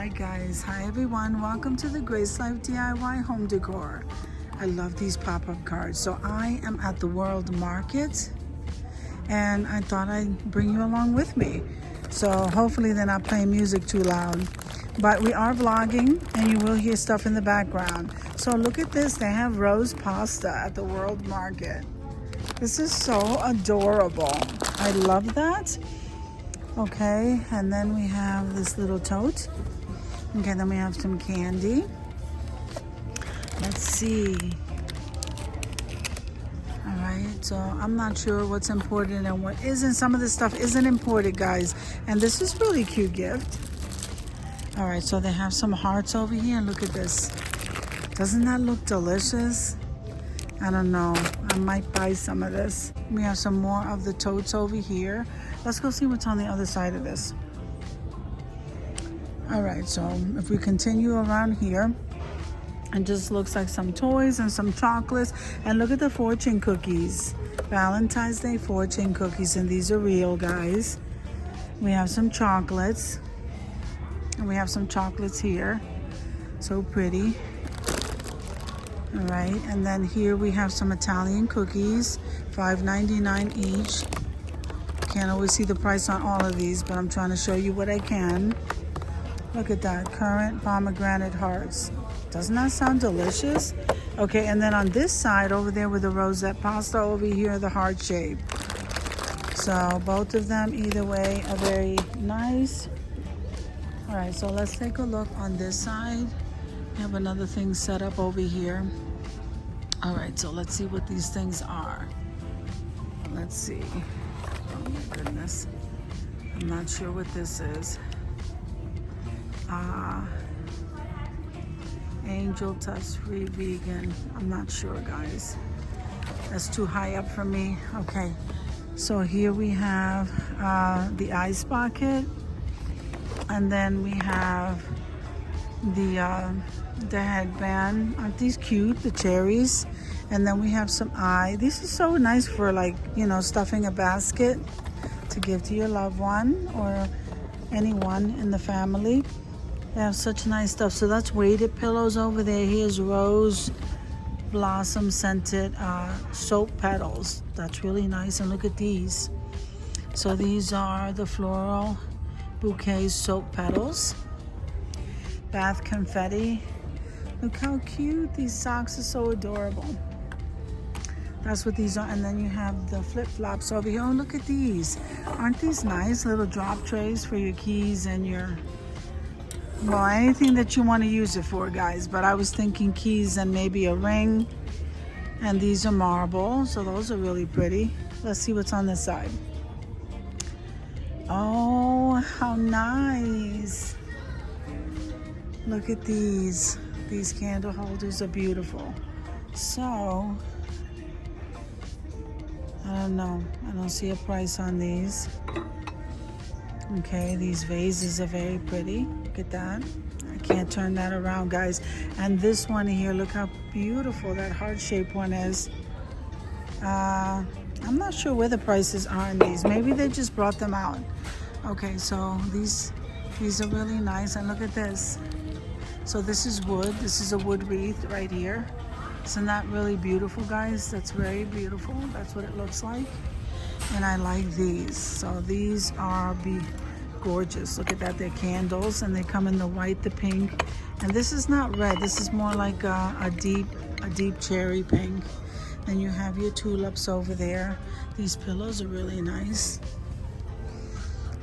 Hi guys, hi everyone, welcome to the Grace Life DIY home decor. I love these pop-up cards. So I am at the World Market and I thought I'd bring you along with me. So hopefully they're not playing music too loud, but we are vlogging and you will hear stuff in the background. So look at this, they have rose pasta at the World Market. This is so adorable. I love that. Okay, and then we have this little tote. Okay, then we have some candy. Let's see. All right, so I'm not sure what's imported and what isn't. Some of this stuff isn't imported, guys. And this is really cute gift. All right, so they have some hearts over here. Look at this. Doesn't that look delicious? I don't know. I might buy some of this. We have some more of the totes over here. Let's go see what's on the other side of this. All right, so if we continue around here, it just looks like some toys and some chocolates. And look at the fortune cookies. Valentine's Day fortune cookies, and these are real, guys. We have some chocolates. And we have some chocolates here. So pretty. All right, and then here we have some Italian cookies, $5.99 each. Can't always see the price on all of these, but I'm trying to show you what I can. Look at that, currant pomegranate hearts. Doesn't that sound delicious? Okay, and then on this side over there with the rosette pasta, over here the heart shape. So both of them either way are very nice. All right, so let's take a look on this side. We have another thing set up over here. All right, so let's see what these things are. Let's see. Oh my goodness. I'm not sure what this is. Angel Touch Free Vegan. I'm not sure, guys. That's too high up for me. Okay, so here we have the ice bucket, and then we have the headband. Aren't these cute? The cherries. And then we have some These are so nice for, like, you know, stuffing a basket to give to your loved one or anyone in the family. They have such nice stuff. So that's weighted pillows over there. Here's rose blossom scented soap petals. That's really nice. And look at these. So these are the floral bouquet soap petals. Bath confetti. Look how cute. These socks are so adorable. That's what these are. And then you have the flip-flops over here. Oh, look at these. Aren't these nice? Little drop trays for your keys and your, well, anything that you want to use it for, guys. But I was thinking keys and maybe a ring. And these are marble, so those are really pretty. Let's see what's on this side. Oh, how nice. Look at these. These candle holders are beautiful. So, I don't know. I don't see a price on these. Okay, these vases are very pretty. Look at that. I can't turn that around, guys. And this one here, look how beautiful that heart-shaped one is. I'm not sure where the prices are on these. Maybe they just brought them out. Okay, so these are really nice. And look at this. So this is wood. This is a wood wreath right here. Isn't that really beautiful, guys? That's very beautiful. That's what it looks like. And I like these. So these are gorgeous. Look at that. They're candles, and they come in the white, the pink. And this is not red. This is more like a deep cherry pink. Then you have your tulips over there. These pillows are really nice.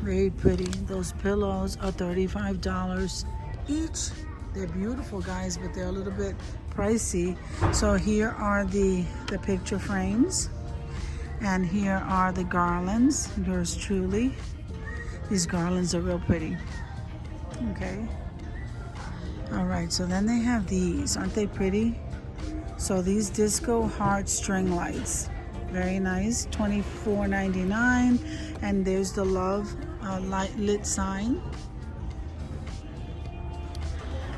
Very pretty. Those pillows are $35 each. They're beautiful, guys, but they're a little bit pricey. So here are the picture frames. And here are the garlands. Yours truly. These garlands are real pretty. Okay. All right, so then they have these. Aren't they pretty? So these disco heart string lights. Very nice. $24.99. And there's the love light lit sign.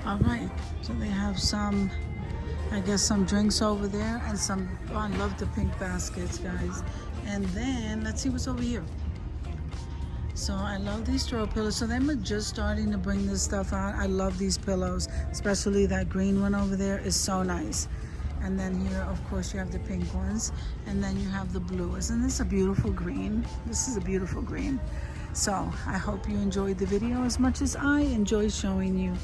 All right, so they have some, I guess, some drinks over there and some, oh, I love the pink baskets, guys. And then let's see what's over here. So I love these throw pillows. So they're just starting to bring this stuff out. I love these pillows, especially that green one over there is so nice. And then here, of course, you have the pink ones, and then you have the blue. Isn't this a beautiful green? This is a beautiful green. So I hope you enjoyed the video as much as I enjoy showing you.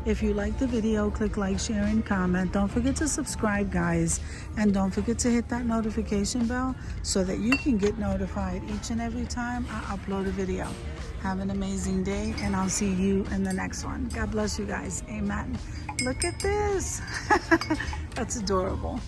If you like the video, click like, share, and comment. Don't forget to subscribe, guys. And don't forget to hit that notification bell so that you can get notified each and every time I upload a video. Have an amazing day, and I'll see you in the next one. God bless you guys. Amen. Look at this. That's adorable.